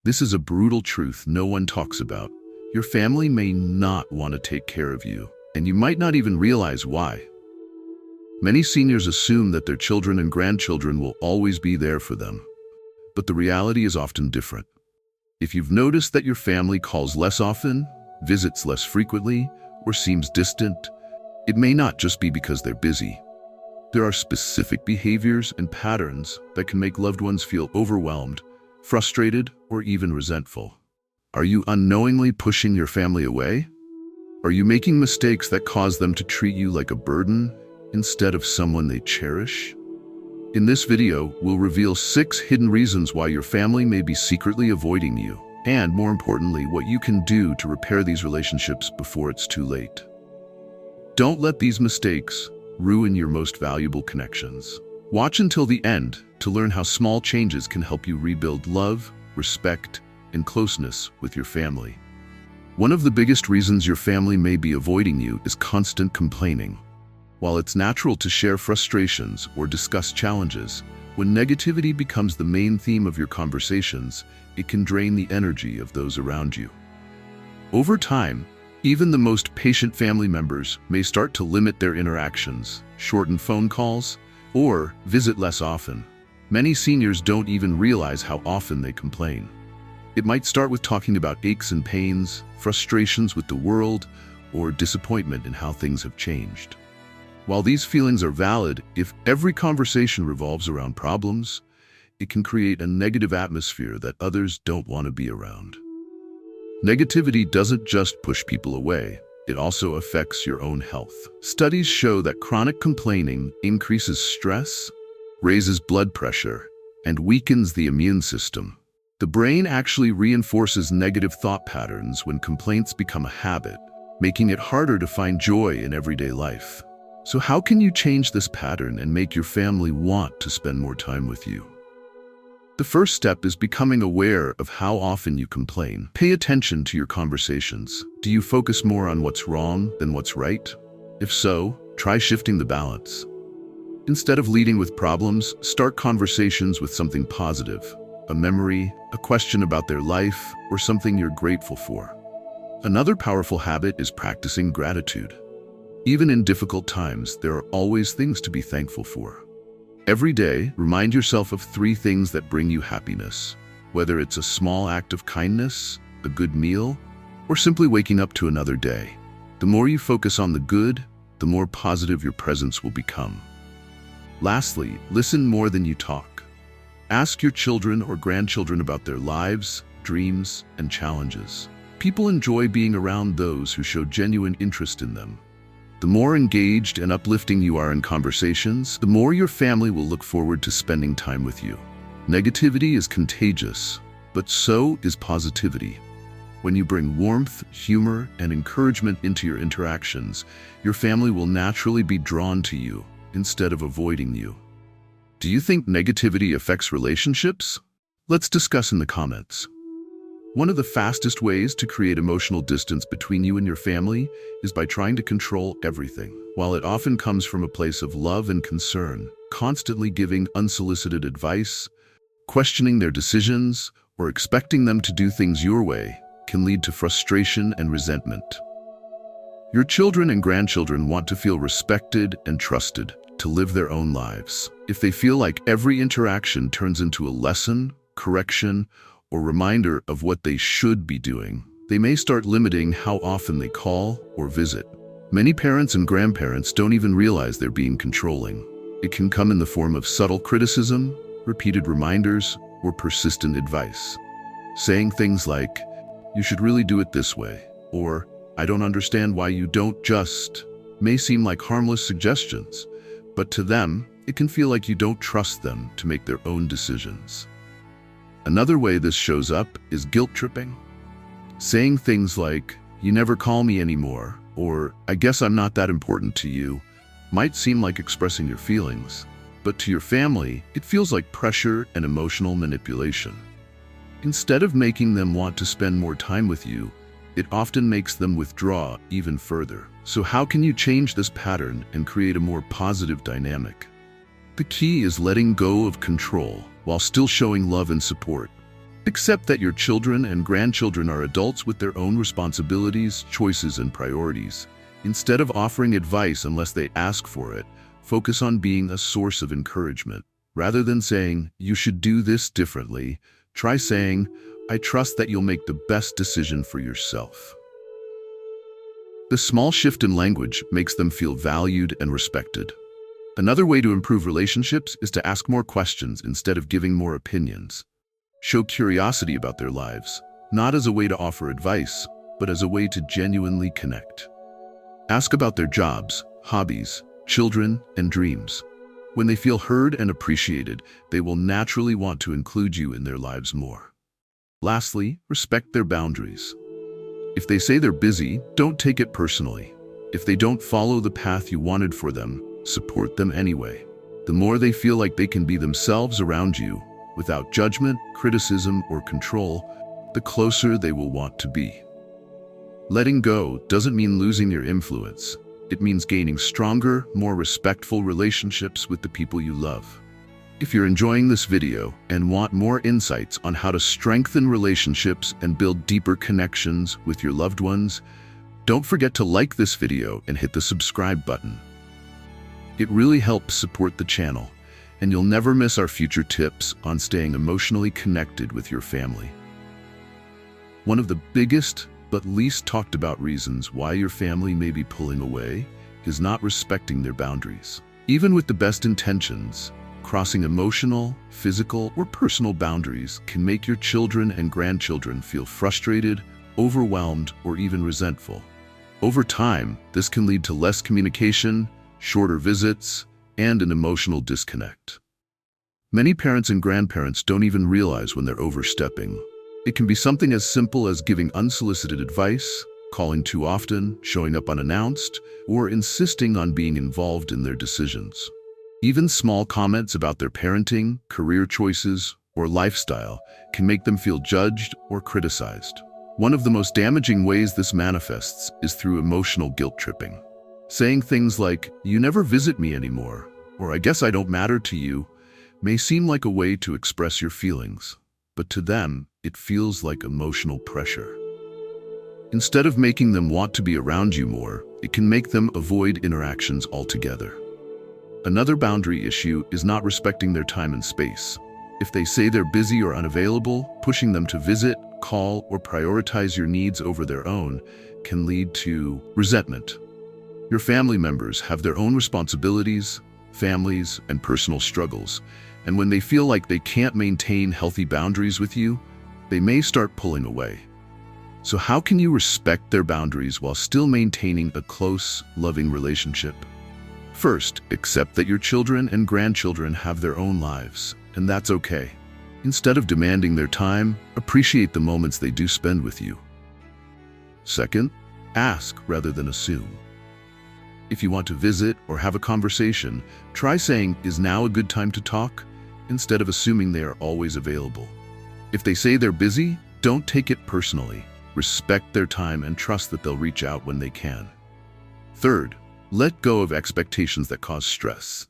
This is a brutal truth no one talks about. Your family may not want to take care of you, and you might not even realize why. Many seniors assume that their children and grandchildren will always be there for them, but the reality is often different. If you've noticed that your family calls less often, visits less frequently, or seems distant, it may not just be because they're busy. There are specific behaviors and patterns that can make loved ones feel overwhelmed, frustrated, or even resentful. Are you unknowingly pushing your family away? Are you making mistakes that cause them to treat you like a burden instead of someone they cherish? In this video, we'll reveal 6 hidden reasons why your family may be secretly avoiding you, and more importantly, what you can do to repair these relationships before it's too late. Don't let these mistakes ruin your most valuable connections. Watch until the end to learn how small changes can help you rebuild love, respect, and closeness with your family. One of the biggest reasons your family may be avoiding you is constant complaining. While it's natural to share frustrations or discuss challenges, when negativity becomes the main theme of your conversations, it can drain the energy of those around you. Over time, even the most patient family members may start to limit their interactions, shorten phone calls, or visit less often. Many seniors don't even realize how often they complain. It might start with talking about aches and pains, frustrations with the world, or disappointment in how things have changed. While these feelings are valid, if every conversation revolves around problems, it can create a negative atmosphere that others don't want to be around. Negativity doesn't just push people away, it also affects your own health. Studies show that chronic complaining increases stress, raises blood pressure, and weakens the immune system. The brain actually reinforces negative thought patterns when complaints become a habit, making it harder to find joy in everyday life. So how can you change this pattern and make your family want to spend more time with you? The first step is becoming aware of how often you complain. Pay attention to your conversations. Do you focus more on what's wrong than what's right? If so, try shifting the balance. Instead of leading with problems, start conversations with something positive, a memory, a question about their life, or something you're grateful for. Another powerful habit is practicing gratitude. Even in difficult times, there are always things to be thankful for. Every day, remind yourself of 3 things that bring you happiness, whether it's a small act of kindness, a good meal, or simply waking up to another day. The more you focus on the good, the more positive your presence will become. Lastly, listen more than you talk. Ask your children or grandchildren about their lives, dreams, and challenges. People enjoy being around those who show genuine interest in them. The more engaged and uplifting you are in conversations, the more your family will look forward to spending time with you. Negativity is contagious, but so is positivity. When you bring warmth, humor, and encouragement into your interactions, your family will naturally be drawn to you instead of avoiding you. Do you think negativity affects relationships? Let's discuss in the comments. One of the fastest ways to create emotional distance between you and your family is by trying to control everything. While it often comes from a place of love and concern, constantly giving unsolicited advice, questioning their decisions, or expecting them to do things your way can lead to frustration and resentment. Your children and grandchildren want to feel respected and trusted to live their own lives. If they feel like every interaction turns into a lesson, correction, or reminder of what they should be doing, they may start limiting how often they call or visit. Many parents and grandparents don't even realize they're being controlling. It can come in the form of subtle criticism, repeated reminders, or persistent advice. Saying things like, "You should really do it this way," or "I don't understand why you don't just," may seem like harmless suggestions, but to them, it can feel like you don't trust them to make their own decisions. Another way this shows up is guilt tripping. Saying things like, "You never call me anymore," or "I guess I'm not that important to you," might seem like expressing your feelings, but to your family, it feels like pressure and emotional manipulation. Instead of making them want to spend more time with you, it often makes them withdraw even further. So how can you change this pattern and create a more positive dynamic? The key is letting go of control while still showing love and support. Accept that your children and grandchildren are adults with their own responsibilities, choices, and priorities. Instead of offering advice unless they ask for it, focus on being a source of encouragement. Rather than saying, "You should do this differently," try saying, "I trust that you'll make the best decision for yourself." This small shift in language makes them feel valued and respected. Another way to improve relationships is to ask more questions instead of giving more opinions. Show curiosity about their lives, not as a way to offer advice, but as a way to genuinely connect. Ask about their jobs, hobbies, children, and dreams. When they feel heard and appreciated, they will naturally want to include you in their lives more. Lastly, respect their boundaries. If they say they're busy, don't take it personally. If they don't follow the path you wanted for them, support them anyway. The more they feel like they can be themselves around you, without judgment, criticism, or control, the closer they will want to be. Letting go doesn't mean losing your influence. It means gaining stronger, more respectful relationships with the people you love. If you're enjoying this video and want more insights on how to strengthen relationships and build deeper connections with your loved ones, don't forget to like this video and hit the subscribe button. It really helps support the channel, and you'll never miss our future tips on staying emotionally connected with your family. One of the biggest but least talked about reasons why your family may be pulling away is not respecting their boundaries. Even with the best intentions, crossing emotional, physical, or personal boundaries can make your children and grandchildren feel frustrated, overwhelmed, or even resentful. Over time, this can lead to less communication, shorter visits, and an emotional disconnect. Many parents and grandparents don't even realize when they're overstepping. It can be something as simple as giving unsolicited advice, calling too often, showing up unannounced, or insisting on being involved in their decisions. Even small comments about their parenting, career choices, or lifestyle can make them feel judged or criticized. One of the most damaging ways this manifests is through emotional guilt tripping. Saying things like, "You never visit me anymore," or "I guess I don't matter to you," may seem like a way to express your feelings, but to them, it feels like emotional pressure. Instead of making them want to be around you more, it can make them avoid interactions altogether. Another boundary issue is not respecting their time and space. If they say they're busy or unavailable, pushing them to visit, call, or prioritize your needs over their own can lead to resentment. Your family members have their own responsibilities, families, and personal struggles, and when they feel like they can't maintain healthy boundaries with you, they may start pulling away. So how can you respect their boundaries while still maintaining a close, loving relationship? First, accept that your children and grandchildren have their own lives, and that's okay. Instead of demanding their time, appreciate the moments they do spend with you. Second, ask rather than assume. If you want to visit or have a conversation, try saying, "Is now a good time to talk?" instead of assuming they are always available. If they say they're busy, don't take it personally. Respect their time and trust that they'll reach out when they can. Third, let go of expectations that cause stress.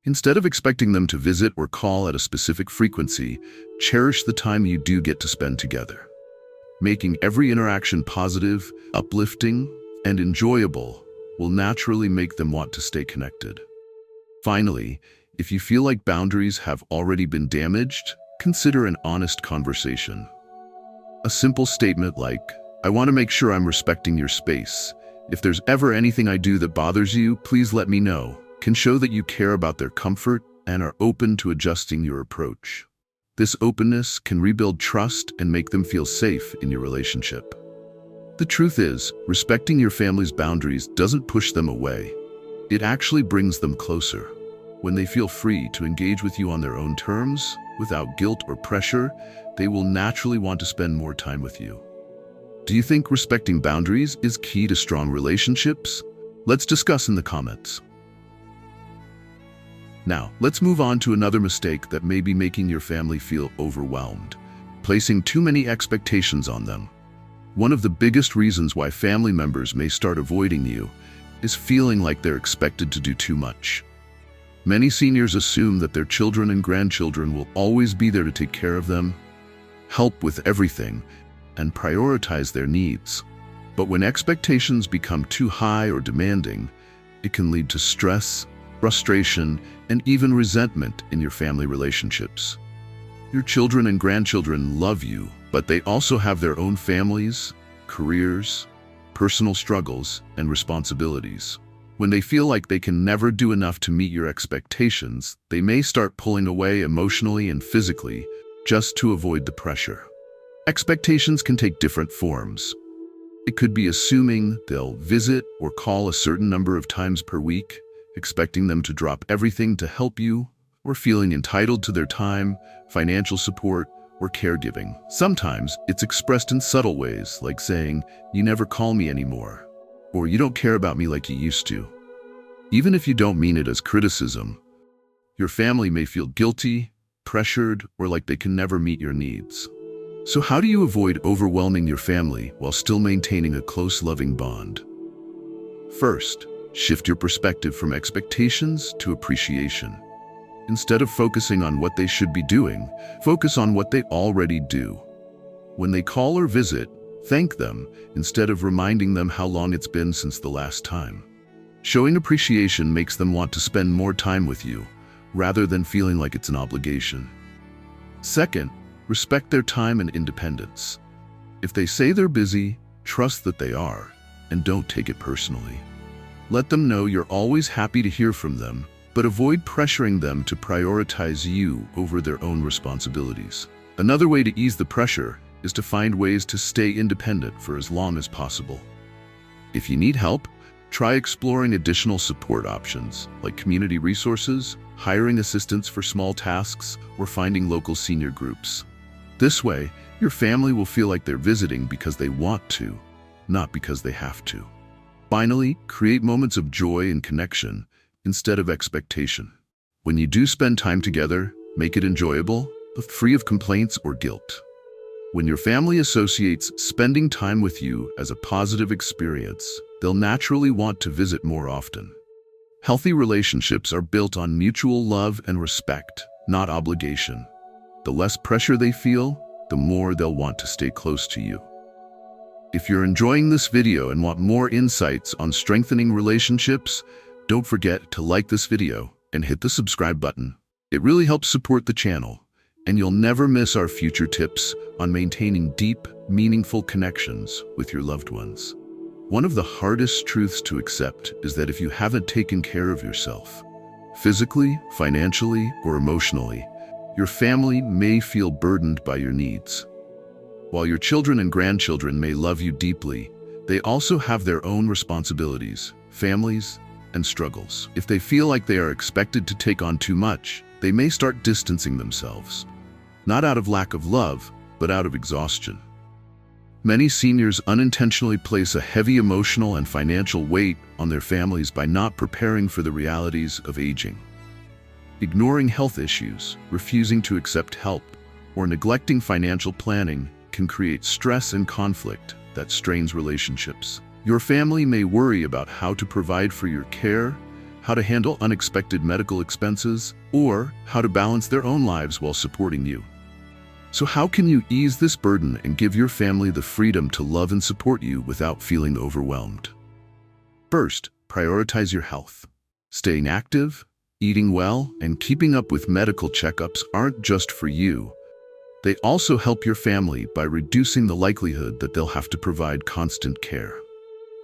Instead of expecting them to visit or call at a specific frequency, cherish the time you do get to spend together. Making every interaction positive, uplifting, and enjoyable will naturally make them want to stay connected. Finally, if you feel like boundaries have already been damaged, consider an honest conversation. A simple statement like, "I want to make sure I'm respecting your space. If there's ever anything I do that bothers you, please let me know," can show that you care about their comfort and are open to adjusting your approach. This openness can rebuild trust and make them feel safe in your relationship. The truth is, respecting your family's boundaries doesn't push them away. It actually brings them closer. When they feel free to engage with you on their own terms, without guilt or pressure, they will naturally want to spend more time with you. Do you think respecting boundaries is key to strong relationships? Let's discuss in the comments. Now, let's move on to another mistake that may be making your family feel overwhelmed: placing too many expectations on them. One of the biggest reasons why family members may start avoiding you is feeling like they're expected to do too much. Many seniors assume that their children and grandchildren will always be there to take care of them. help with everything, and prioritize their needs. But when expectations become too high or demanding, it can lead to stress, frustration, and even resentment in your family relationships. Your children and grandchildren love you, but they also have their own families, careers, personal struggles, and responsibilities. When they feel like they can never do enough to meet your expectations, they may start pulling away emotionally and physically just to avoid the pressure. Expectations can take different forms. It could be assuming they'll visit or call a certain number of times per week, expecting them to drop everything to help you, or feeling entitled to their time, financial support, or caregiving. Sometimes it's expressed in subtle ways, like saying, "You never call me anymore," or "You don't care about me like you used to." Even if you don't mean it as criticism, your family may feel guilty, pressured, or like they can never meet your needs. So how do you avoid overwhelming your family while still maintaining a close, loving bond? First, shift your perspective from expectations to appreciation. Instead of focusing on what they should be doing, focus on what they already do. When they call or visit, thank them instead of reminding them how long it's been since the last time. Showing appreciation makes them want to spend more time with you, rather than feeling like it's an obligation. Second, respect their time and independence. If they say they're busy, trust that they are, and don't take it personally. Let them know you're always happy to hear from them, but avoid pressuring them to prioritize you over their own responsibilities. Another way to ease the pressure is to find ways to stay independent for as long as possible. If you need help, try exploring additional support options like community resources, hiring assistance for small tasks, or finding local senior groups. This way, your family will feel like they're visiting because they want to, not because they have to. Finally, create moments of joy and connection instead of expectation. When you do spend time together, make it enjoyable, but free of complaints or guilt. When your family associates spending time with you as a positive experience, they'll naturally want to visit more often. Healthy relationships are built on mutual love and respect, not obligation. The less pressure they feel, the more they'll want to stay close to you. If you're enjoying this video and want more insights on strengthening relationships, don't forget to like this video and hit the subscribe button. It really helps support the channel, and you'll never miss our future tips on maintaining deep, meaningful connections with your loved ones. One of the hardest truths to accept is that if you haven't taken care of yourself, physically, financially, or emotionally, your family may feel burdened by your needs. While your children and grandchildren may love you deeply, they also have their own responsibilities, families, and struggles. If they feel like they are expected to take on too much, they may start distancing themselves, not out of lack of love, but out of exhaustion. Many seniors unintentionally place a heavy emotional and financial weight on their families by not preparing for the realities of aging. Ignoring health issues, refusing to accept help, or neglecting financial planning can create stress and conflict that strains relationships. Your family may worry about how to provide for your care, how to handle unexpected medical expenses, or how to balance their own lives while supporting you. So how can you ease this burden and give your family the freedom to love and support you without feeling overwhelmed? First, prioritize your health. Staying active, eating well, and keeping up with medical checkups aren't just for you. They also help your family by reducing the likelihood that they'll have to provide constant care.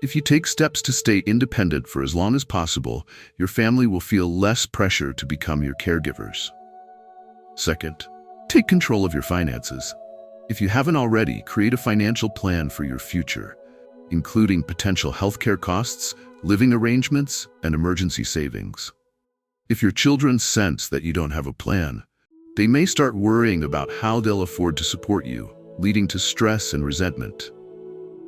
If you take steps to stay independent for as long as possible, your family will feel less pressure to become your caregivers. Second, take control of your finances. If you haven't already, create a financial plan for your future, including potential healthcare costs, living arrangements, and emergency savings. If your children sense that you don't have a plan, they may start worrying about how they'll afford to support you, leading to stress and resentment.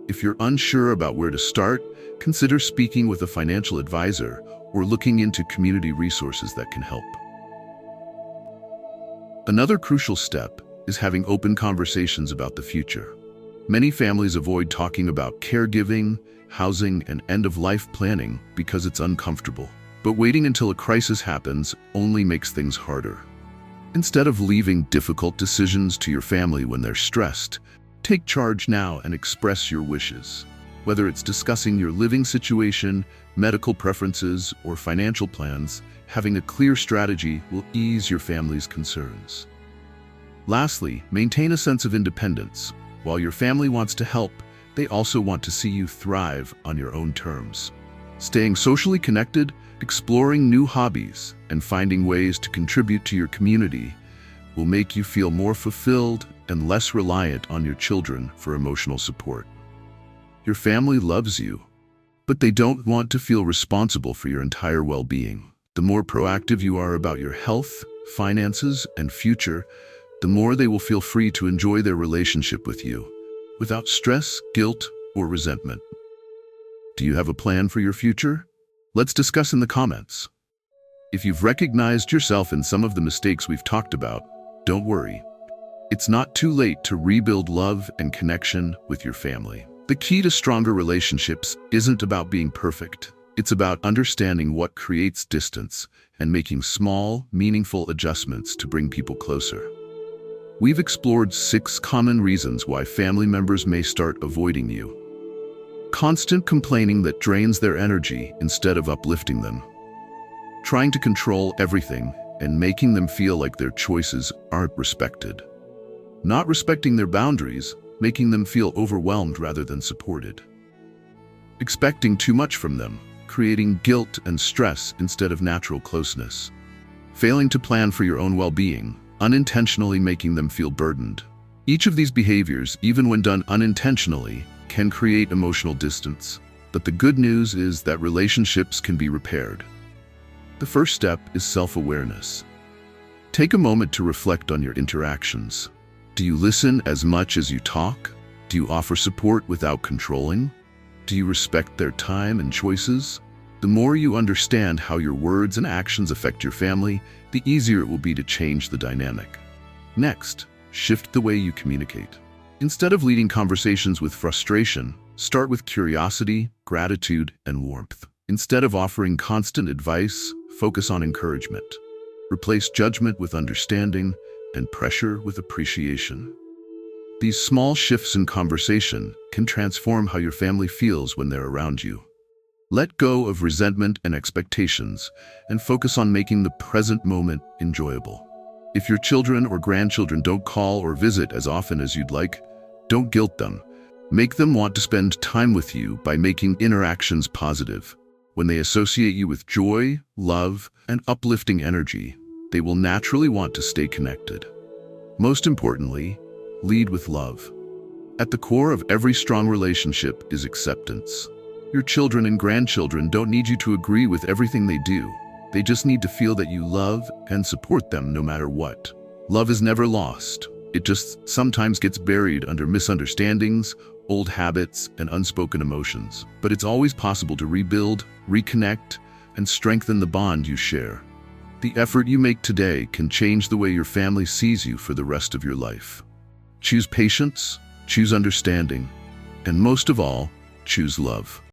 If you're unsure about where to start, consider speaking with a financial advisor or looking into community resources that can help. Another crucial step is having open conversations about the future. Many families avoid talking about caregiving, housing, and end-of-life planning because it's uncomfortable. But waiting until a crisis happens only makes things harder. Instead of leaving difficult decisions to your family when they're stressed, take charge now and express your wishes. Whether it's discussing your living situation, medical preferences, or financial plans, having a clear strategy will ease your family's concerns. Lastly, maintain a sense of independence. While your family wants to help, they also want to see you thrive on your own terms. Staying socially connected, exploring new hobbies, and finding ways to contribute to your community will make you feel more fulfilled and less reliant on your children for emotional support. Your family loves you, but they don't want to feel responsible for your entire well-being. The more proactive you are about your health, finances, and future, the more they will feel free to enjoy their relationship with you, without stress, guilt, or resentment. Do you have a plan for your future? Let's discuss in the comments. If you've recognized yourself in some of the mistakes we've talked about, don't worry. It's not too late to rebuild love and connection with your family. The key to stronger relationships isn't about being perfect. It's about understanding what creates distance and making small, meaningful adjustments to bring people closer. We've explored 6 common reasons why family members may start avoiding you. Constant complaining that drains their energy instead of uplifting them. Trying to control everything and making them feel like their choices aren't respected. Not respecting their boundaries, making them feel overwhelmed rather than supported. Expecting too much from them, creating guilt and stress instead of natural closeness. Failing to plan for your own well-being, unintentionally making them feel burdened. Each of these behaviors, even when done unintentionally, can create emotional distance. But the good news is that relationships can be repaired. The first step is self-awareness. Take a moment to reflect on your interactions. Do you listen as much as you talk? Do you offer support without controlling? Do you respect their time and choices? The more you understand how your words and actions affect your family, the easier it will be to change the dynamic. Next, shift the way you communicate. Instead of leading conversations with frustration, start with curiosity, gratitude, and warmth. Instead of offering constant advice, focus on encouragement. Replace judgment with understanding and pressure with appreciation. These small shifts in conversation can transform how your family feels when they're around you. Let go of resentment and expectations and focus on making the present moment enjoyable. If your children or grandchildren don't call or visit as often as you'd like, don't guilt them. Make them want to spend time with you by making interactions positive. When they associate you with joy, love, and uplifting energy, they will naturally want to stay connected. Most importantly, lead with love. At the core of every strong relationship is acceptance. Your children and grandchildren don't need you to agree with everything they do. They just need to feel that you love and support them no matter what. Love is never lost. It just sometimes gets buried under misunderstandings, old habits, and unspoken emotions. But it's always possible to rebuild, reconnect, and strengthen the bond you share. The effort you make today can change the way your family sees you for the rest of your life. Choose patience, choose understanding, and most of all, choose love.